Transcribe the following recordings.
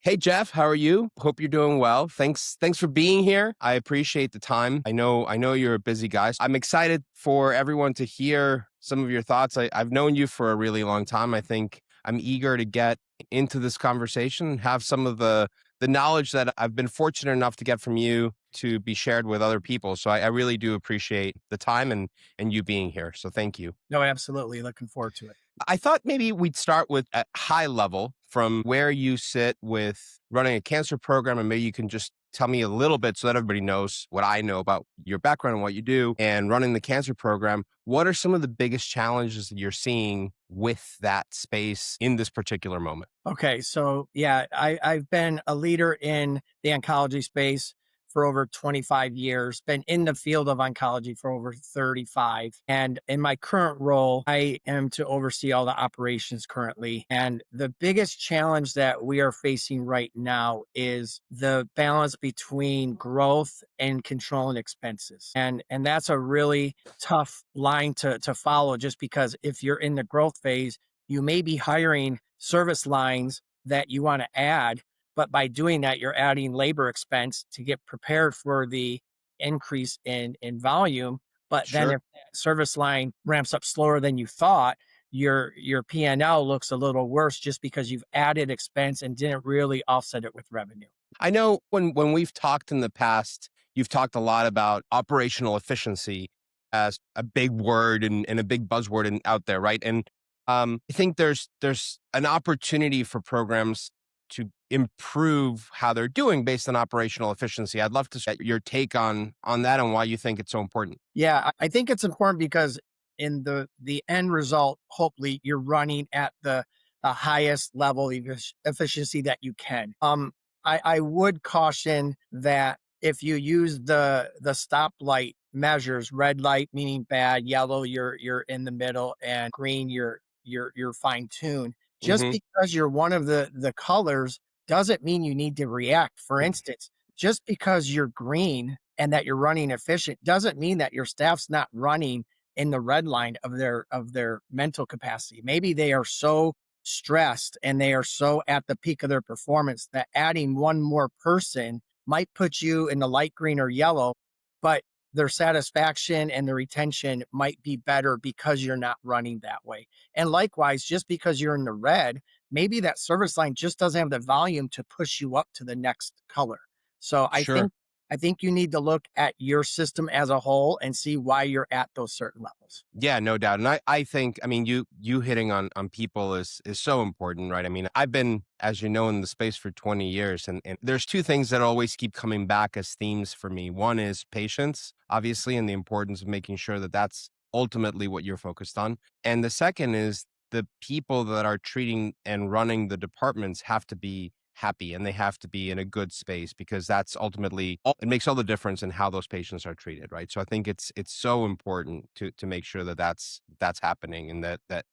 Hey Jeff, how are you? Hope you're doing well. Thanks for being here. I appreciate the time. I know you're a busy guy. I'm excited for everyone to hear some of your thoughts. I've known you for a really long time. I think I'm eager to get into this conversation and have some of the knowledge that I've been fortunate enough to get from you to be shared with other people. So I really do appreciate the time and you being here. So thank you. No, absolutely. Looking forward to it. I thought maybe we'd start with a high level from where you sit with running a cancer program, and maybe you can just tell me a little bit so that everybody knows what I know about your background and what you do and running the cancer program. What are some of the biggest challenges that you're seeing with that space in this particular moment? Okay. So, yeah, I've been a leader in the oncology space for over 25 years, been in the field of oncology for over 35. And in my current role, I am to oversee all the operations currently. And the biggest challenge that we are facing right now is the balance between growth and controlling expenses. And that's a really tough line to follow, just because if you're in the growth phase, you may be hiring service lines that you want to add, but by doing that, you're adding labor expense to get prepared for the increase in volume. But then Sure. if that service line ramps up slower than you thought, your P&L looks a little worse just because you've added expense and didn't really offset it with revenue. I know when we've talked in the past, you've talked a lot about operational efficiency as a big word and a big buzzword out there, right? And I think there's an opportunity for programs to improve how they're doing based on operational efficiency. I'd love to get your take on that and why you think it's so important. Yeah, I think it's important because in the end result, hopefully you're running at the highest level of efficiency that you can. I would caution that if you use the stoplight measures, red light meaning bad, yellow you're in the middle, and green you're fine tuned. Just Hmm. because you're one of the colors doesn't mean you need to react. For instance, just because you're green and that you're running efficient doesn't mean that your staff's not running in the red line of their mental capacity. Maybe they are so stressed and they are so at the peak of their performance that adding one more person might put you in the light green or yellow, but their satisfaction and the retention might be better because you're not running that way. And likewise, just because you're in the red, maybe that service line just doesn't have the volume to push you up to the next color. So Sure. I think you need to look at your system as a whole and see why you're at those certain levels. Yeah, no doubt. And I think, I mean, you hitting on people is so important, right? I mean, I've been, as you know, in the space for 20 years, and there's two things that always keep coming back as themes for me. One is patience, obviously, and the importance of making sure that that's ultimately what you're focused on. And the second is the people that are treating and running the departments have to be happy and they have to be in a good space because that's ultimately it makes all the difference in how those patients are treated, right? So I think it's so important to make sure that that's happening and that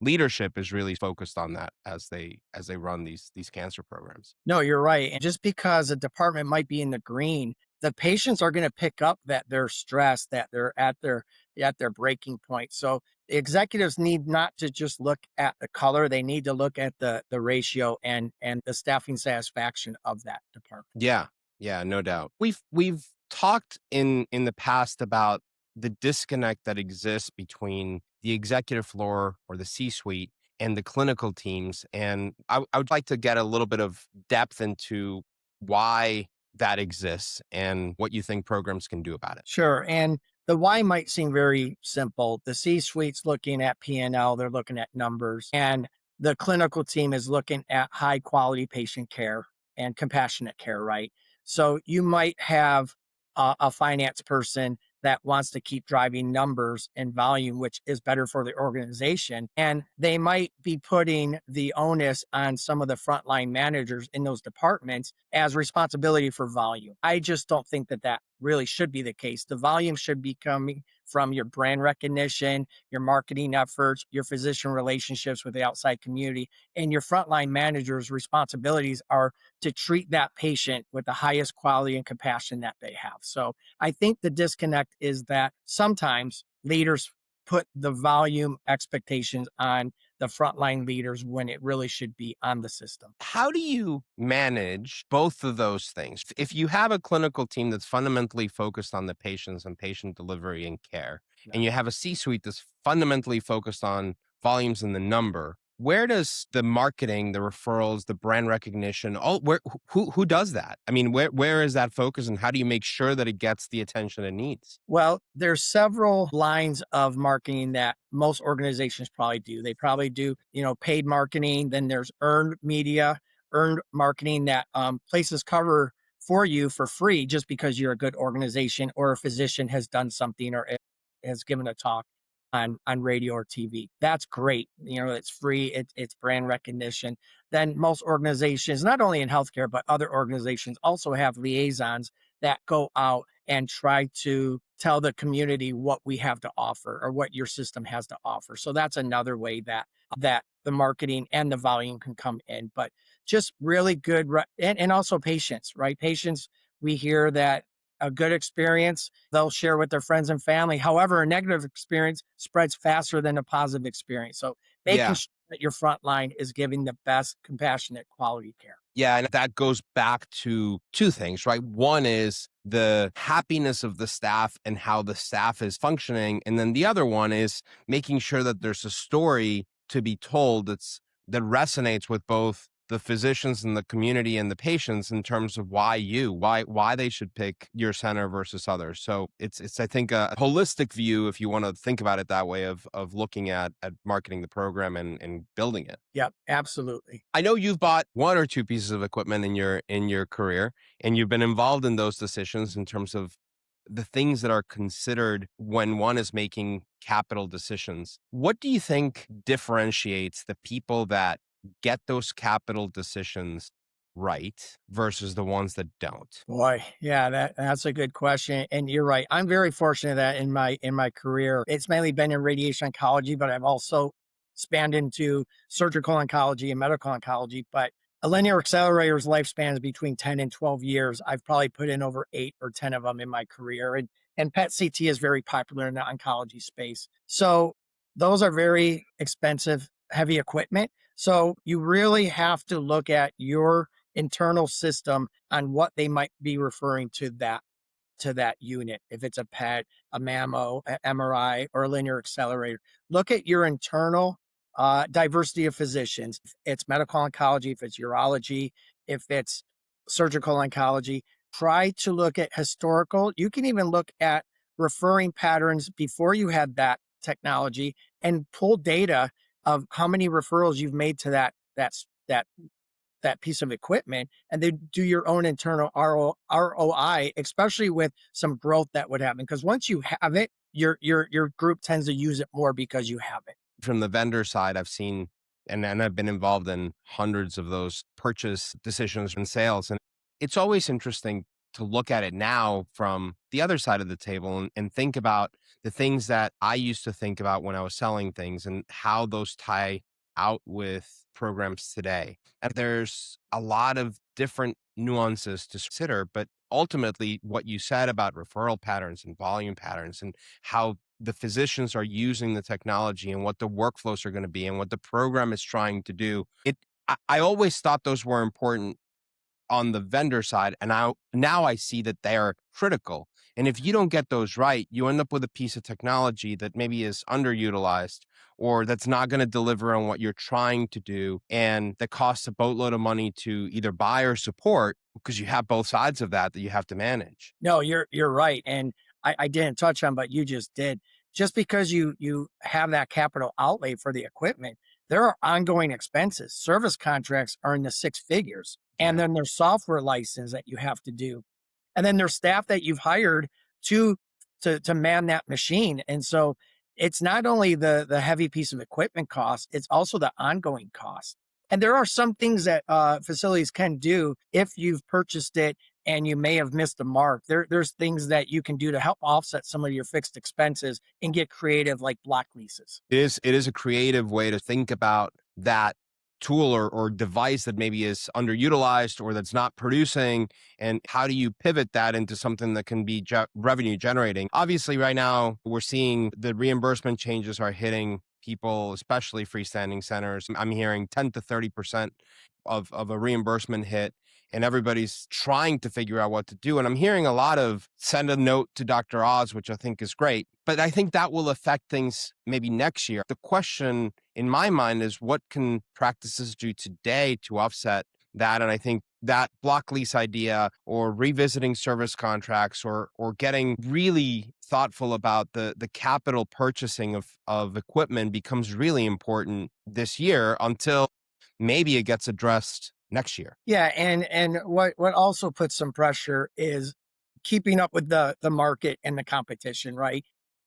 leadership is really focused on that as they run these cancer programs. No, you're right. And just because a department might be in the green, the patients are going to pick up that they're stressed, that they're at their breaking point. So the executives need not to just look at the color; they need to look at the ratio and the staffing satisfaction of that department. Yeah, yeah, no doubt. We've talked in the past about the disconnect that exists between the executive floor or the C-suite and the clinical teams, and I would like to get a little bit of depth into why that exists and what you think programs can do about it. Sure. And the why might seem very simple. The C suite's looking at P&L, they're looking at numbers, and the clinical team is looking at high quality patient care and compassionate care, right? So you might have a finance person that wants to keep driving numbers and volume, which is better for the organization. And they might be putting the onus on some of the frontline managers in those departments as responsibility for volume. I just don't think that that really should be the case. The volume should be coming from your brand recognition, your marketing efforts, your physician relationships with the outside community, and your frontline managers' responsibilities are to treat that patient with the highest quality and compassion that they have. So I think the disconnect is that sometimes leaders put the volume expectations on the frontline leaders when it really should be on the system. How do you manage both of those things? If you have a clinical team that's fundamentally focused on the patients and patient delivery and care, Yeah. and you have a C-suite that's fundamentally focused on volumes and the number, where does the marketing, the referrals, the brand recognition, all where who does that? I mean, where is that focus, and how do you make sure that it gets the attention it needs? Well, there's several lines of marketing that most organizations probably do. They probably do, paid marketing. Then there's earned media, earned marketing that places cover for you for free just because you're a good organization or a physician has done something or has given a talk on radio or TV. That's great. It's free. It's brand recognition. Then most organizations, not only in healthcare but other organizations, also have liaisons that go out and try to tell the community what we have to offer or what your system has to offer. So that's another way that the marketing and the volume can come in. But just really good and also patients, right? Patients, we hear that a good experience they'll share with their friends and family. However, a negative experience spreads faster than a positive experience. So making Yeah. sure that your front line is giving the best compassionate quality care. Yeah, and that goes back to two things, right? One is the happiness of the staff and how the staff is functioning. And then the other one is making sure that there's a story to be told that resonates with both the physicians and the community and the patients in terms of why they should pick your center versus others. So it's I think a holistic view, if you want to think about it that way, of looking at marketing the program and building it. Yep, absolutely. I know you've bought one or two pieces of equipment in your career, and you've been involved in those decisions in terms of the things that are considered when one is making capital decisions. What do you think differentiates the people that get those capital decisions right versus the ones that don't? Boy, yeah, that's a good question. And you're right. I'm very fortunate that in my career, it's mainly been in radiation oncology, but I've also spanned into surgical oncology and medical oncology. But a linear accelerator's lifespan is between 10 and 12 years. I've probably put in over 8 or 10 of them in my career. And PET CT is very popular in the oncology space. So those are very expensive, heavy equipment. So you really have to look at your internal system on what they might be referring to that unit. If it's a PET, a mammo, a MRI, or a linear accelerator, look at your internal diversity of physicians. If it's medical oncology, if it's urology, if it's surgical oncology, try to look at historical. You can even look at referring patterns before you had that technology and pull data of how many referrals you've made to that piece of equipment, and then do your own internal ROI, especially with some growth that would happen. Because once you have it, your group tends to use it more because you have it. From the vendor side, I've seen and I've been involved in hundreds of those purchase decisions and sales. And it's always interesting to look at it now from the other side of the table and think about the things that I used to think about when I was selling things and how those tie out with programs today. And there's a lot of different nuances to consider, but ultimately what you said about referral patterns and volume patterns and how the physicians are using the technology and what the workflows are going to be and what the program is trying to do. I always thought those were important on the vendor side. And now I see that they are critical. And if you don't get those right, you end up with a piece of technology that maybe is underutilized or that's not going to deliver on what you're trying to do. And that costs a boatload of money to either buy or support because you have both sides of that you have to manage. No, you're right, and I didn't touch on, but you just did. Just because you have that capital outlay for the equipment, there are ongoing expenses. Service contracts are in the six figures, and Yeah. then there's software license that you have to do, and then there's staff that you've hired to to man that machine. And so it's not only the heavy piece of equipment cost, it's also the ongoing cost. And there are some things that facilities can do if you've purchased it and you may have missed the mark. There's things that you can do to help offset some of your fixed expenses and get creative, like block leases. It is a creative way to think about that tool or device that maybe is underutilized or that's not producing, and how do you pivot that into something that can be revenue generating. Obviously right now we're seeing the reimbursement changes are hitting people, especially freestanding centers. I'm hearing 10 to 30% of a reimbursement hit, and everybody's trying to figure out what to do. And I'm hearing a lot of send a note to Dr. Oz, which I think is great, but I think that will affect things maybe next year. The question in my mind is, what can practices do today to offset that? And I think that block lease idea, or revisiting service contracts, or getting really thoughtful about the capital purchasing of equipment becomes really important this year until maybe it gets addressed next year. Yeah, and what also puts some pressure is keeping up with the market and the competition, right?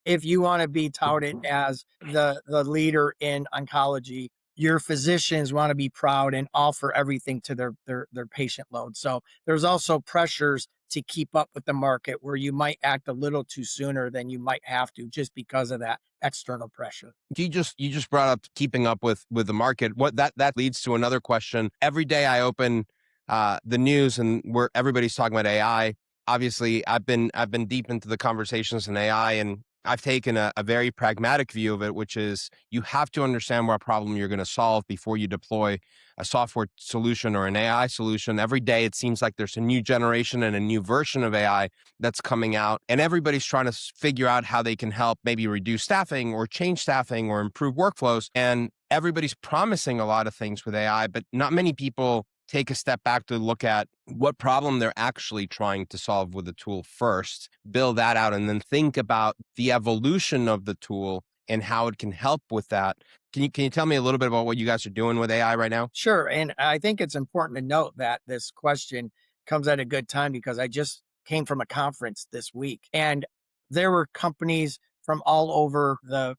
If you want to be touted as the leader in oncology, your physicians want to be proud and offer everything to their patient load. So there's also pressures to keep up with the market where you might act a little too sooner than you might have to just because of that external pressure. You just brought up keeping up with the market. What that leads to another question. Every day I open the news, and where everybody's talking about AI. Obviously, I've been deep into the conversations in AI, and I've taken a very pragmatic view of it, which is you have to understand what problem you're going to solve before you deploy a software solution or an AI solution. Every day it seems like there's a new generation and a new version of AI that's coming out, and everybody's trying to figure out how they can help maybe reduce staffing or change staffing or improve workflows. And everybody's promising a lot of things with AI, but not many people take a step back to look at what problem they're actually trying to solve with the tool first, build that out, and then think about the evolution of the tool and how it can help with that. Can you tell me a little bit about what you guys are doing with AI right now? Sure. And I think it's important to note that this question comes at a good time because I just came from a conference this week and there were companies from all over the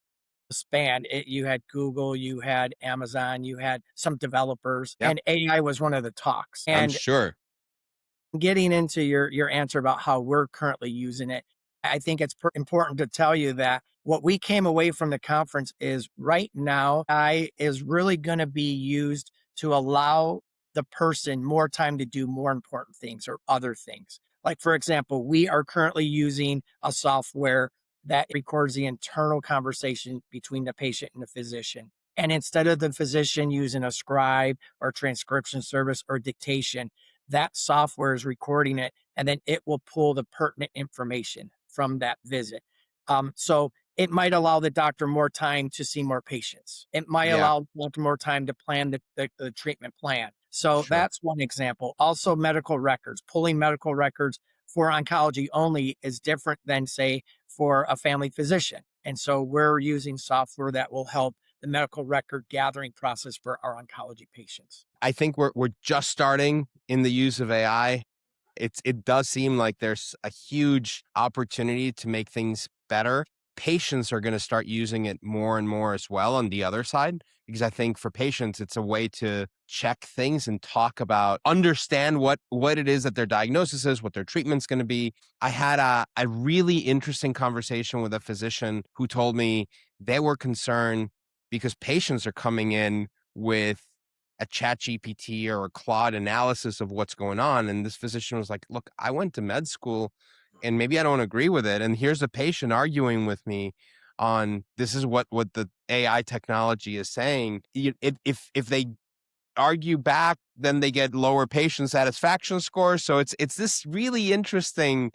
span. You had Google, you had Amazon, you had some developers, Yep, and AI was one of the talks. I'm And sure. getting into your answer about how we're currently using it, I think it's important to tell you that what we came away from the conference is right now AI is really going to be used to allow the person more time to do more important things or other things. Like for example, we are currently using a software that records the internal conversation between the patient and the physician. And instead of the physician using a scribe or transcription service or dictation, that software is recording it and then it will pull the pertinent information from that visit. So it might allow the doctor more time to see more patients. It might Yeah, allow the doctor more time to plan the treatment plan. So sure. that's one example. Also, medical records, pulling medical records for oncology only is different than, say, for a family physician. And so we're using software that will help the medical record gathering process for our oncology patients. I think we're just starting in the use of AI. It does seem like there's a huge opportunity to make things better. Patients are going to start using it more and more as well on the other side, because I think for patients, it's a way to check things and talk about, understand what it is that their diagnosis is, what their treatment's going to be. I had a really interesting conversation with a physician who told me they were concerned because patients are coming in with a chat GPT or a Claude analysis of what's going on. And this physician was like, look, I went to med school and maybe I don't agree with it. And here's a patient arguing with me on this is what the AI technology is saying. If they argue back, then they get lower patient satisfaction scores. So it's this really interesting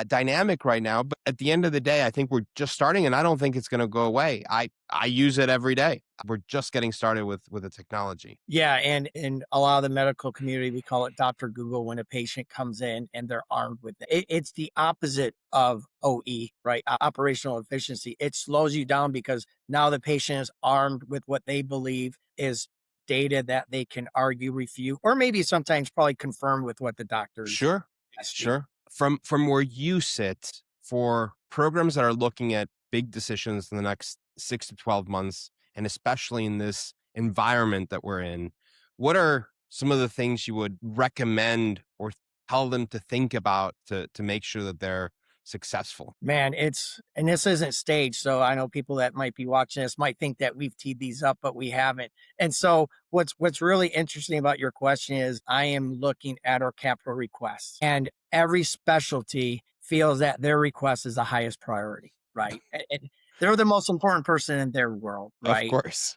dynamic right now. But at the end of the day, I think we're just starting, and I don't think it's going to go away. I use it every day. We're just getting started with the technology. Yeah, and in a lot of the medical community, we call it Dr. Google when a patient comes in and they're armed with it. It's the opposite of OE, right? Operational efficiency. It slows you down because now the patient is armed with what they believe is data that they can argue, refute, or maybe sometimes probably confirm with what the doctor's Sure, testing. sure. From where you sit, for programs that are looking at big decisions in the next 6 to 12 months, and especially in this environment that we're in, what are some of the things you would recommend or tell them to think about to make sure that they're successful? Man, and this isn't staged, so I know people that might be watching this might think that we've teed these up, but we haven't. And so what's really interesting about your question is I am looking at our capital requests, and every specialty feels that their request is the highest priority, right? And they're the most important person in their world, Of right? course.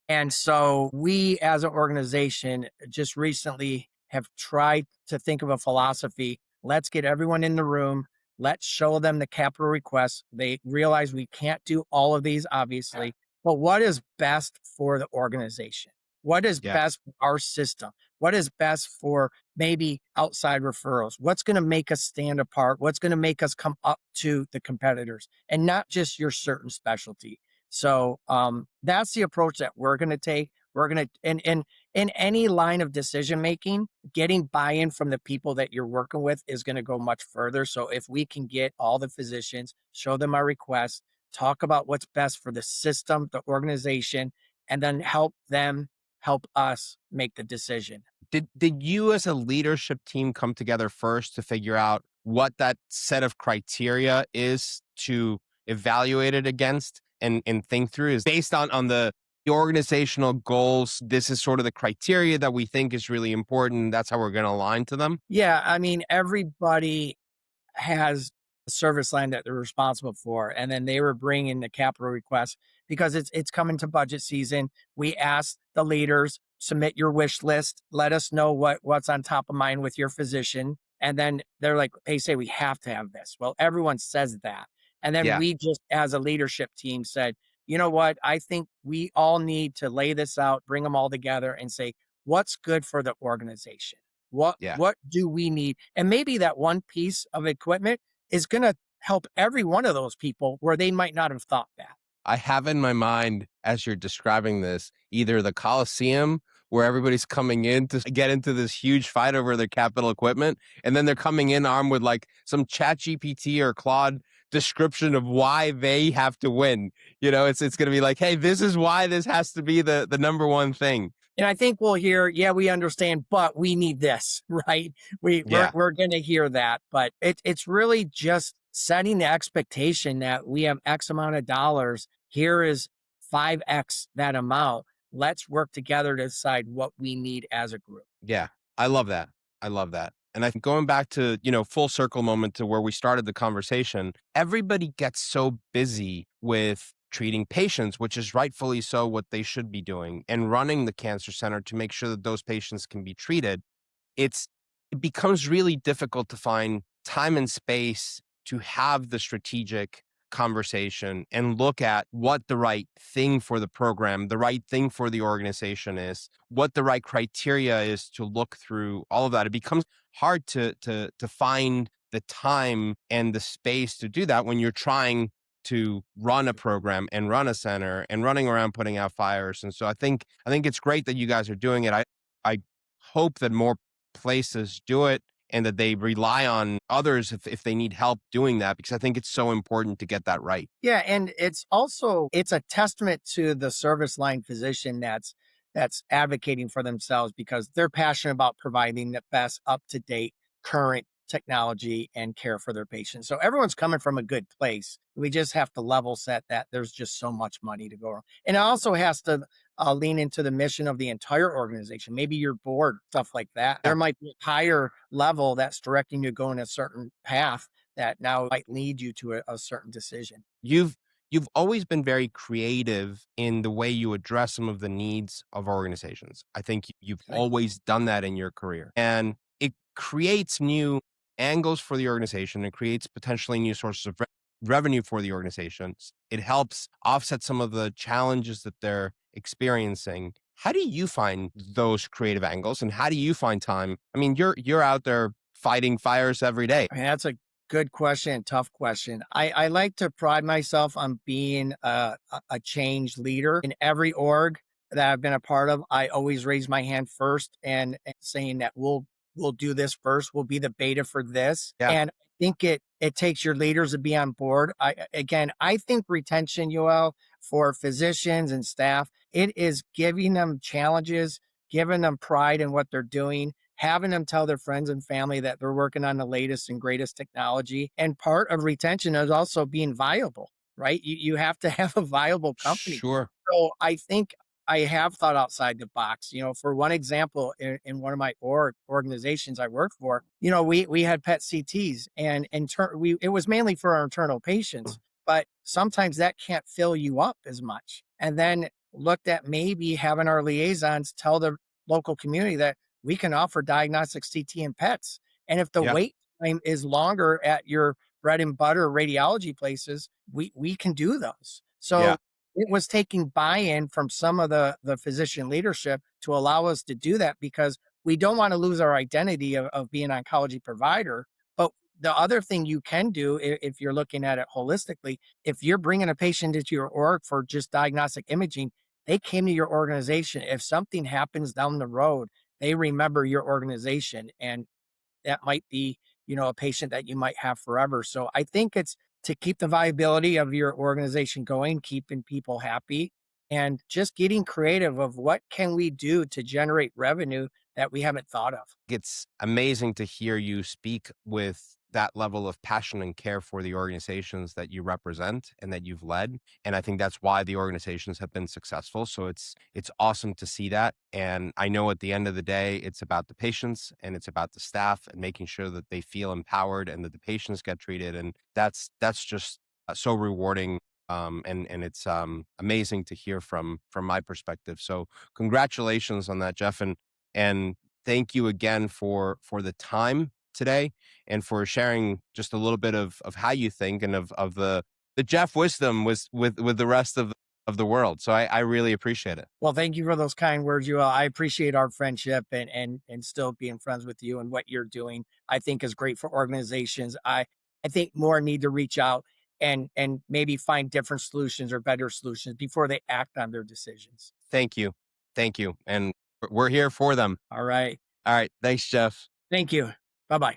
And so we as an organization just recently have tried to think of a philosophy. Let's get everyone in the room. Let's show them the capital requests. They realize we can't do all of these, obviously, but what is best for the organization? What is Yeah. best for our system? What is best for maybe outside referrals? What's going to make us stand apart? What's going to make us come up to the competitors and not just your certain specialty? So that's the approach that we're going to take. We're going to, and in any line of decision making, getting buy-in from the people that you're working with is going to go much further. So if we can get all the physicians, show them our requests, talk about what's best for the system, the organization, and then help them help us make the decision. Did you as a leadership team come together first to figure out what that set of criteria is to evaluate it against and think through is based on the organizational goals? This is sort of the criteria that we think is really important. That's how we're going to align to them. Yeah, I mean, everybody has a service line that they're responsible for, and then they were bringing the capital request because it's coming to budget season. We asked the leaders, submit your wish list, let us know what's on top of mind with your physician, and then they're like, they say we have to have this. Well, everyone says that, and then Yeah. we just as a leadership team said, you know what, I think we all need to lay this out, bring them all together, and say what's good for the organization. what Yeah. what do we need? And maybe that one piece of equipment is going to help every one of those people where they might not have thought that. I have in my mind, as you're describing this, either the Coliseum where everybody's coming in to get into this huge fight over their capital equipment, and then they're coming in armed with like some chat GPT or Claude description of why they have to win. It's going to be like, hey, this is why this has to be the number one thing. And I think we'll hear, yeah, we understand, but we need this, right? Yeah. We're going to hear that, but it's really just setting the expectation that we have X amount of dollars. Here is 5X that amount. Let's work together to decide what we need as a group. Yeah, I love that. I love that. And I think going back to, full circle moment to where we started the conversation, everybody gets so busy with treating patients, which is rightfully so what they should be doing, and running the cancer center to make sure that those patients can be treated. It's it becomes really difficult to find time and space to have the strategic conversation and look at what the right thing for the program, the right thing for the organization is, what the right criteria is to look through all of that. It becomes hard to find the time and the space to do that when you're trying to run a program and run a center and running around putting out fires. And so I think it's great that you guys are doing it. I hope that more places do it and that they rely on others if they need help doing that, because I think it's so important to get that right. Yeah, and it's a testament to the service line physician that's advocating for themselves because they're passionate about providing the best up to date current technology and care for their patients. So everyone's coming from a good place. We just have to level set that there's just so much money to go around. And it also has to lean into the mission of the entire organization, maybe your board, stuff like that. Yeah. There might be a higher level that's directing you to go in a certain path that now might lead you to a certain decision. You've always been very creative in the way you address some of the needs of organizations. I think you've Okay. always done that in your career. And it creates new angles for the organization. It creates potentially new sources of revenue for the organizations. It helps offset some of the challenges that they're experiencing. How do you find those creative angles and how do you find time? I mean, you're out there fighting fires every day. I mean, that's a good question, tough question. I like to pride myself on being a change leader in every org that I've been a part of. I always raise my hand first and saying that we'll do this first. We'll be the beta for this. Yeah. And I think it takes your leaders to be on board. I think retention, Yoel, for physicians and staff, it is giving them challenges, giving them pride in what they're doing, having them tell their friends and family that they're working on the latest and greatest technology. And part of retention is also being viable, right? You have to have a viable company. Sure. So I think I have thought outside the box. For one example, in one of my organizations I worked for, we had PET CTs, and it was mainly for our internal patients. but sometimes that can't fill you up as much. And then looked at maybe having our liaisons tell the local community that we can offer diagnostic CT and PETs. And if the Yeah. wait time is longer at your bread and butter radiology places, we can do those. Yeah. So it was taking buy-in from some of the physician leadership to allow us to do that because we don't want to lose our identity of being an oncology provider. But the other thing you can do, if you're looking at it holistically, if you're bringing a patient into your org for just diagnostic imaging, they came to your organization. If something happens down the road, they remember your organization, and that might be, a patient that you might have forever. So I think it's to keep the viability of your organization going, keeping people happy, and just getting creative of what can we do to generate revenue that we haven't thought of. It's amazing to hear you speak with that level of passion and care for the organizations that you represent and that you've led. And I think that's why the organizations have been successful. So it's awesome to see that. And I know at the end of the day, it's about the patients and it's about the staff and making sure that they feel empowered and that the patients get treated. And that's just so rewarding. And it's amazing to hear from my perspective. So congratulations on that, Jeff. And thank you again for the time today and for sharing just a little bit of how you think and of the Jeff wisdom was with the rest of the world. So I really appreciate it. Well, thank you for those kind words, Joel. I appreciate our friendship and still being friends with you, and what you're doing, I think is great for organizations. I think more need to reach out and maybe find different solutions or better solutions before they act on their decisions. Thank you. Thank you. And we're here for them. All right. All right. Thanks, Jeff. Thank you. Bye-bye.